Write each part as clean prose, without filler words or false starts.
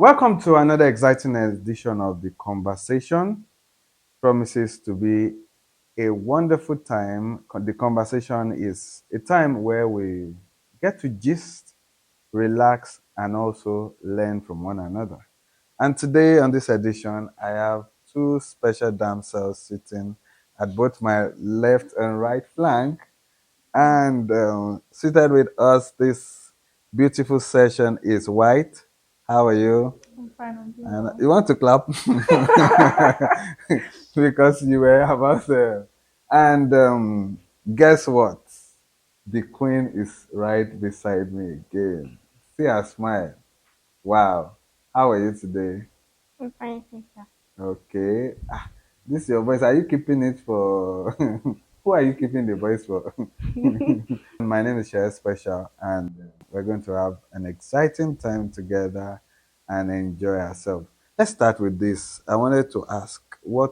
Welcome to another exciting edition of The Conversation. Promises to be a wonderful time. The conversation is a time where we get to gist, relax, and also learn from one another. And today on this edition, I have two special damsels sitting at both my left and right flank. And seated with us this beautiful session is White. How are you? I'm fine, I'm doing And well. you want to clap because you were about to. And guess what? The queen is right beside me again. See her smile. Wow. How are you today? I'm fine, thank you. Okay. This your voice. Are you keeping it for? Who are you keeping the voice for? My name is Share Special, and we're going to have an exciting time together and enjoy ourselves. Let's start with this. I wanted to ask, who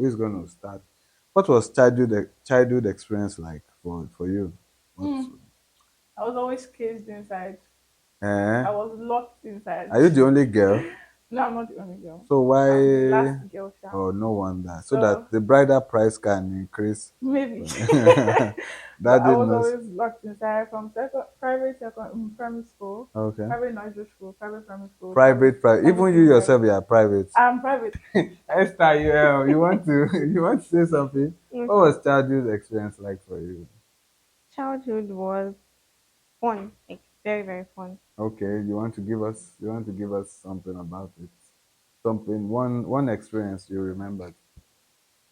is going to start? What was childhood experience like for you? What? I was always caged inside. Eh? I was locked inside. Are you the only girl? No, I'm not the only girl. So I'm the last why? girl, Sha. Oh, no wonder. So that So the bridal price can increase. maybe. So I Daddy was knows. always locked inside from primary school, Okay. private nursery school, private primary school, Private. private Even you kinder. yourself, you are private. I'm private. Esther, you want to you want to say something? What Okay. was childhood experience like for you? Childhood was fun, like very, very fun. Okay, you want to give us something about it. Something one experience you remembered.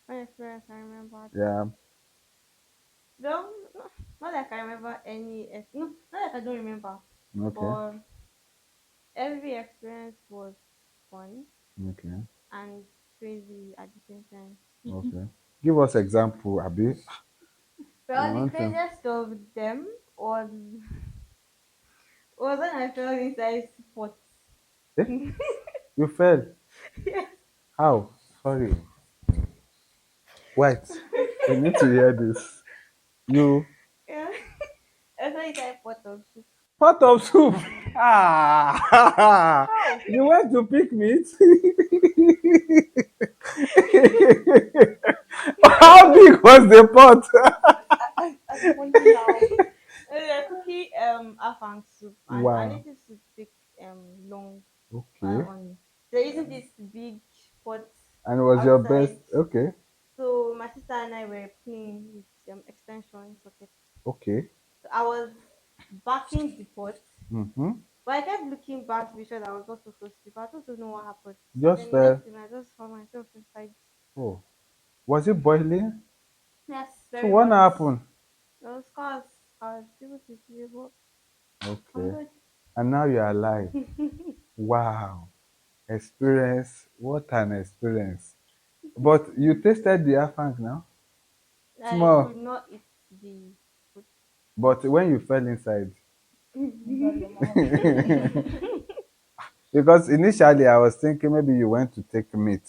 One experience I remember. Yeah. Well, not like I remember no, not like I don't remember, Okay. but every experience was fun Okay. and crazy at the same time. Okay. Give us example, Abi. We Well, the want to. craziest of them was when I fell inside pot. Eh? You fell. Yes. How? Sorry. Wait. We need to hear this. You Yeah. I fell inside pot of soup. pot of soup. Ah, How? you went to pick meat. How big was the pot? I'm wondering now. Cookie afang soup and Wow. this soup take long Okay. on me. So using this big pot And it was your best. outside. Okay. So my sister and I were playing with extension sockets. Okay. So I was backing the pot, Mm-hmm. but I kept looking back to be sure that I was not so close to it. But I don't know what happened. Just Then next fell. thing I just found myself inside. Oh. Was it boiling? Yes, So very what hot. happened? No scars, scars. People to see, but I'm Okay. good. And now you're alive. Wow. Experience. What an experience. But you tasted the afang now? I could Small. not eat the food. But when you fell inside, Inside your mouth. because initially I was thinking maybe you went to take meat,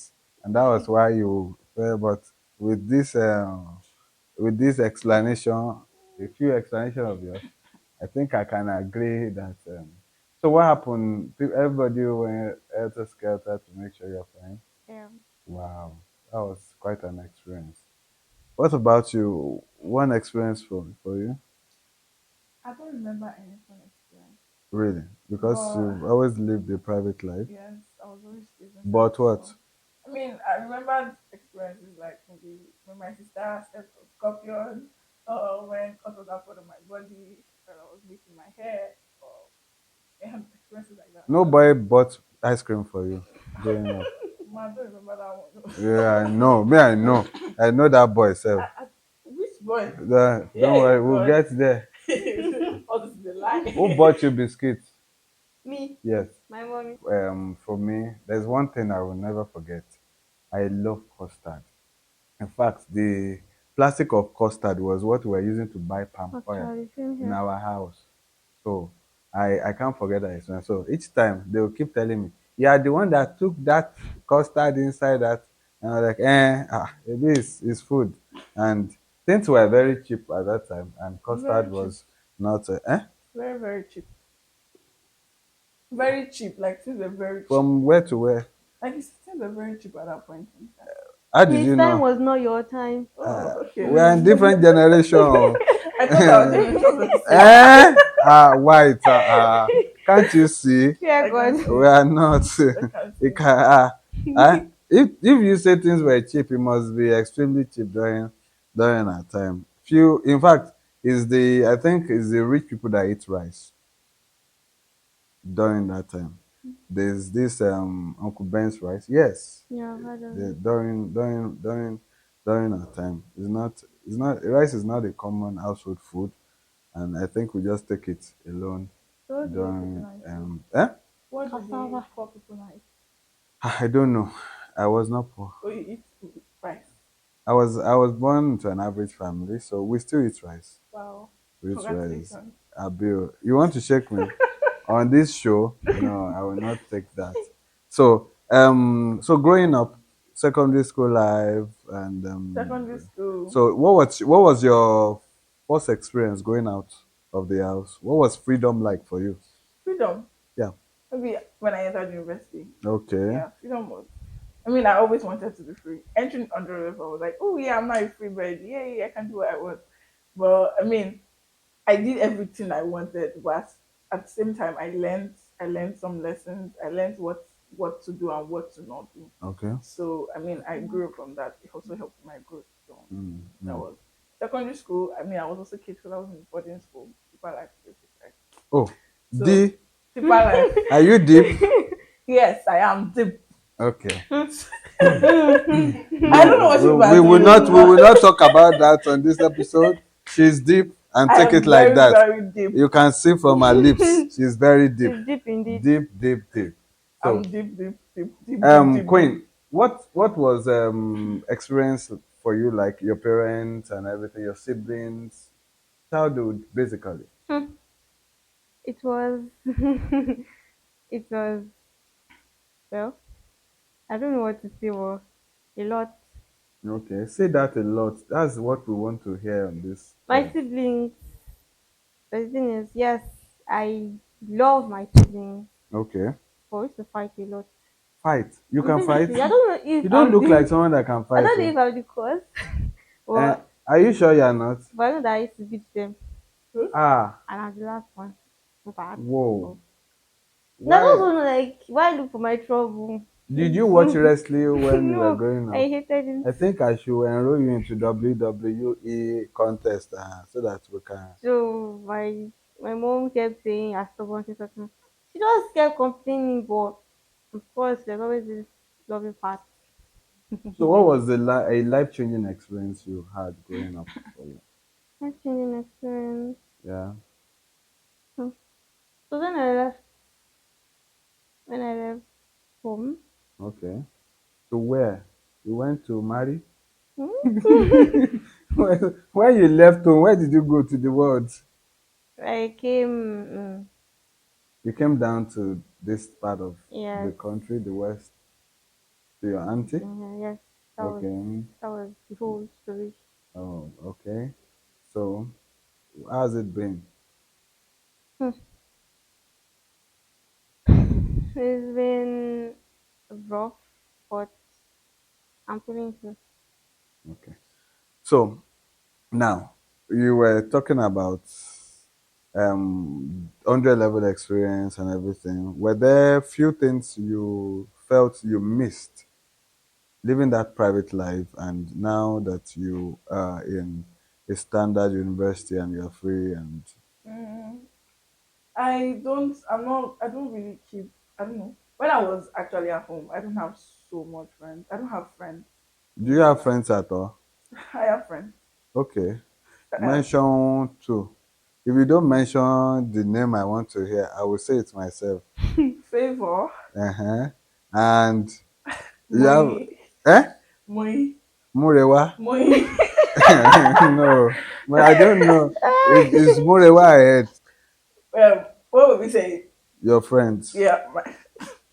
and that was why you fell. But with this explanation, a few explanation of yours, I think I can agree that. So what happened? Everybody went helter skelter to make sure you're fine. Yeah. Wow, that was quite an experience. What about you? One experience for you, I don't remember any fun experience, really? Because but you've always lived a private life. yes, I was always chasing inside. But what? So, I mean, I remember experiences like maybe when my sister stepped on scorpion, or when cut was out of my body, when I was beating my hair, or experiences like that. No boy bought ice cream for you growing up. Man, I don't remember that one. Yeah, I know. Me, I know. I know that boy self. Which boy? Don't Yeah, worry, we'll God. get there. All this is a lie. Who bought you biscuits? Me, Yes. my mommy. For me, there's one thing I will never forget. I love custard. In fact, the plastic of custard was what we were using to buy palm oil Actually, same in here. our house. So I can't forget that experience. So each time they will keep telling me, "You are the one that took that custard inside that," and I was like, it is food." And things were very cheap at that time, and custard Very cheap. was not. Eh? Very, very cheap. very cheap. Like things were very cheap. From where to where? Like things were very cheap at that point in time. How did His you time know? was not your time. Oh, okay. We are in different generation. I thought our generations were the same. Eh? White. Can't you see? Fear I can God. We see. are not. I can It see. can, if you say things were cheap, it must be extremely cheap during our time. Few, in fact, is the I think is the rich people that eat rice during that time. There's this Uncle Ben's rice. Yes, Yeah, I don't the, know. during our time. It's not rice is not a common household food, and I think we just take it alone So what did the people during now eat? What did the Cassava. poor people now eat? I don't know. I was not poor. Oh, you eat rice. I was born into an average family, so we still eat rice. Wow. We eat rice. Congratulations. Abil, you want to shake me on this show? No, I will not take that. So growing up, secondary school life, and Secondary school. so what was your first experience going out of the house? What was freedom like for you? Freedom. Yeah. Maybe when I entered university. Okay. Yeah, freedom was. I mean, I always wanted to be free. Entering under level, I was like, oh yeah, I'm not a free bird. Yeah, yeah, I can do what I want. But I mean, I did everything I wanted, but at the same time, I learned some lessons. I learned what to do and what to not do. Okay. So I mean, I grew from that. It also helped my growth. So Mm, that mm. was secondary school. I mean, I was also kid because I was in boarding school. Deeper life, to be precise. Oh, So D, deeper life. are you deep? Yes, I am deep. Okay. I don't know what you We are will doing, not we will but not talk about that on this episode. She's deep and I take it am like very, that. very deep. You can see from her lips. She's very deep. It's deep indeed. Deep, deep, deep. I'm So, deep, deep, deep, deep, deep, deep, deep. Queen, what was experience for you, like your parents and everything, your siblings, childhood basically? Hmm. It was it was well, I don't know what to say, well, a lot. Okay, say that a lot. That's what we want to hear on this My point. siblings, the thing is, yes, I love my siblings, Okay. but we used to fight a lot. Fight. You I'm can going to fight. say, I don't know if You don't I'm look like the, someone that can I fight. don't know Oh. if I'm the cause, Eh, but, are you sure you're not? but I know that I used to beat them, Huh? Ah, and I'm the last one. So bad. whoa. So, and I just Why want to, like, why look for my trouble? did you watch wrestling when you were No, growing I up? hated it. I think I should enroll you into WWE contest so that we can. So my mom kept saying I stubborn say something. She just kept complaining, but of course there's always this loving part. So, what was a life changing experience you had growing up for you? Life changing experience. Yeah. Hmm. So when I left home, Okay. To where? You went to marry? hmm, When you left home, where did you go to the world? I came. You came down to this part of the Yes, country, the west, to your auntie. yes. That was Okay. that was the whole story. Oh, okay. So, how's it been? Hmm. It's been rough, but I'm pulling through. Okay. So, now, you were talking about 100 level experience and everything. Were there few things you felt you missed living that private life, and now that you are in a standard university and you're free and Mm, I don't. I'm not. I don't really keep. I don't know. When I was actually at home, I don't have so much friends. I don't have friends do in you real have life. friends at all? I have friends. Okay. I have Mention two. If you don't mention the name I want to hear, I will say it myself. favor. Uh-huh. And you have Moi. eh? Moi. Murewa? Moi. No, but I don't know. It's Murewa ahead. What would we say? Your friends. Yeah,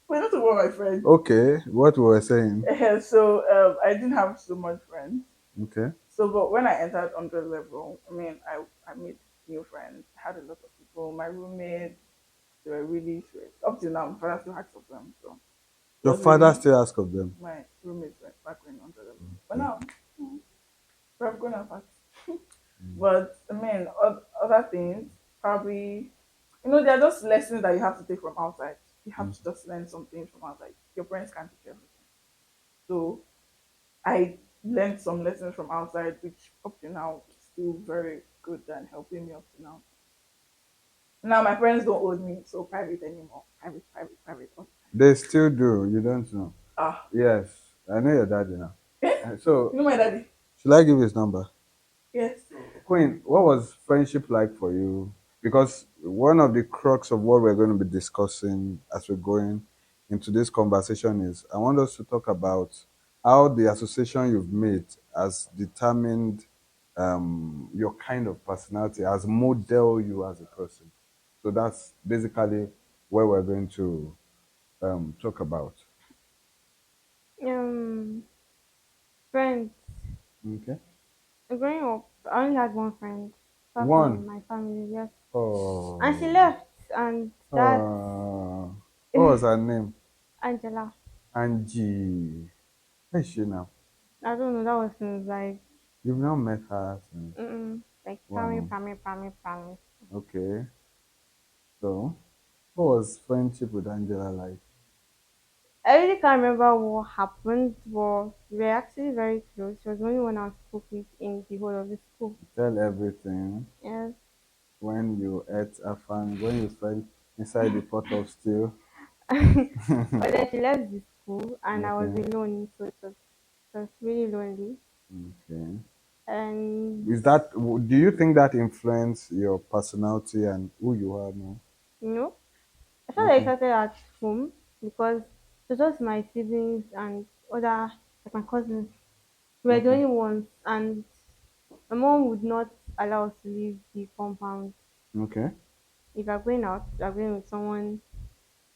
we're not about my friends. Okay, what we were saying. So I didn't have so much friends. Okay. So, but when I entered under level, I mean, I made new friends. I had a lot of people. My roommate. They were really serious. Up till now, my father still acts of them. So it Your was father really still ask of them. my roommates were back when 100 of them. But Okay. now, we've grown apart. But I mean, other things, probably, there are just lessons that you have to take from outside. You have Mm. to just learn some things from outside. Your parents can't teach you everything. So I learned some lessons from outside, which up to now is still very good and helping me up to now. Now my parents don't owe me so private anymore. Private, private, private all the time. They still do. You don't know. Ah, Yes, I know your daddy now. eh? So, You know my daddy? should I give his number? Yes. Queen, what was friendship like for you? Because one of the crux of what we're going to be discussing as we're going into this conversation is I want us to talk about how the association you've made has determined your kind of personality, has modeled you as a person. So that's basically what we're going to talk about. Um, Friends. Okay. Growing up, I only had one friend, apart from One. my family, yes. And she Oh. left, and that's Oh. What was her name? Angela. Angie. Where is she now? I don't know, that was since like, You've not met her since. like Wow. primary. Okay. So, what was friendship with Angela like? I really can't remember what happened, but we were actually very close. She was the only one I spoke with in the whole of the school. Tell everything. Yes. When you ate afang, when you fell inside the pot of steel. But then she left the school and I was Okay. alone, so it was really lonely. Okay. And Is that, do you think that influenced your personality and who you are now? you know, I felt like Okay. I started at home because it was just my siblings and other, like my cousins. We were the Okay. only ones, and my mom would not allow us to leave the compound. Okay. If you're going out, you're going with someone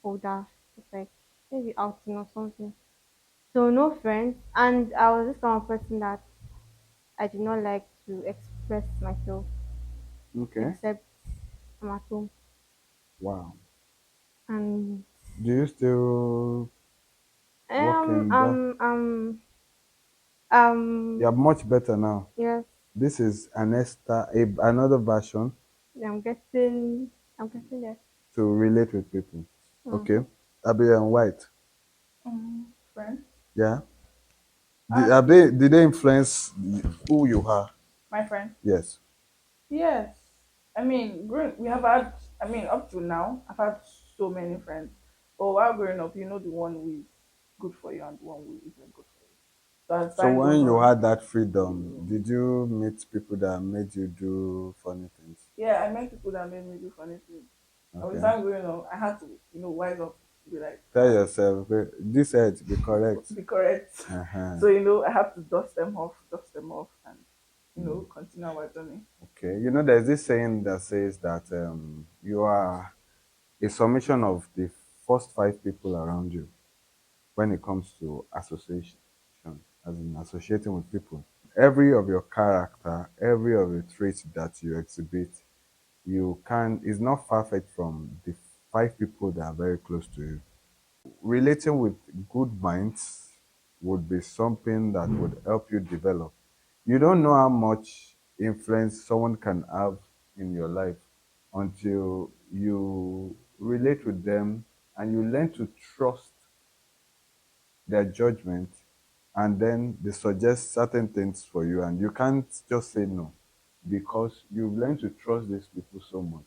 older, it's like maybe outing or something. So no friends, and I was this kind of person that I did not like to express myself Okay. except I'm at home. Wow. And Do you still work um in that? um um um You're much better now. yes, This is another version I'm getting there. to relate with people. Okay. Mm-hmm. Abi and White. Friend. Yeah. Honestly, Did they influence who you are? my friend. Yes. Yes. I mean, we have had, I mean, up to now, I've had so many friends. But while growing up, you know the one who is good for you and the one who isn't good for you. So as So time goes when you on, had that freedom, you, did you meet people that made you do funny things? yeah, I met people that made me do funny things. And with Okay. time going on, I had to, wise up, be like, Tell yourself, "Okay, this head be correct." be correct. Uh-huh. So, I have to dust them off, and, continue our journey. Okay. You know, there's this saying that says that you are a summation of the first five people around you when it comes to association, as in associating with people. Every of your character, every of the traits that you exhibit, you can is not far fetched from the five people that are very close to you. Relating with good minds would be something that would help you develop. You don't know how much influence someone can have in your life until you relate with them and you learn to trust their judgment, and then they suggest certain things for you and you can't just say no because you've learned to trust these people so much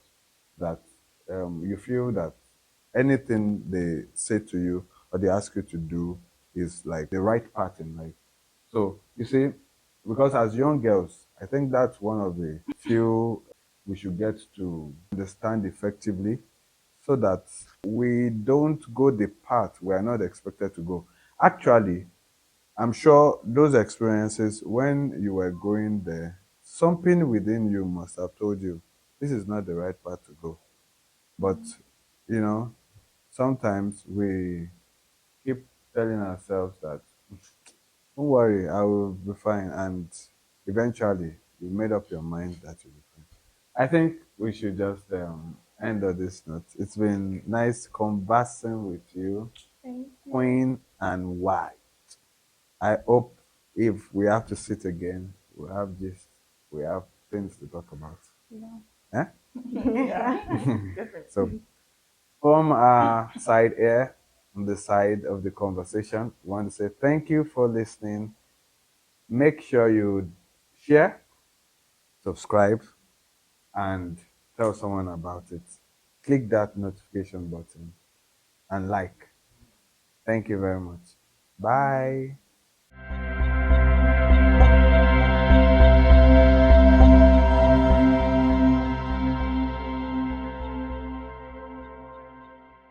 that you feel that anything they say to you or they ask you to do is like the right path in life. So you see, because as young girls, I think that's one of the few we should get to understand effectively so that we don't go the path we are not expected to go. Actually, I'm sure those experiences when you were going there, something within you must have told you this is not the right path to go. But, you know, sometimes we keep telling ourselves that, don't worry, I will be fine. And eventually, you made up your mind that you'll be fine. I think we should just end of this note. It's been nice conversing with you, Thank you. Queen and White. I hope if we have to sit again, we have things to talk about. Yeah. Eh? Yeah. So Definitely. from our side here, on the side of the conversation, we want to say thank you for listening. Make sure you share, subscribe, and tell someone about it. Click that notification button and like. Thank you very much. Bye. Bye.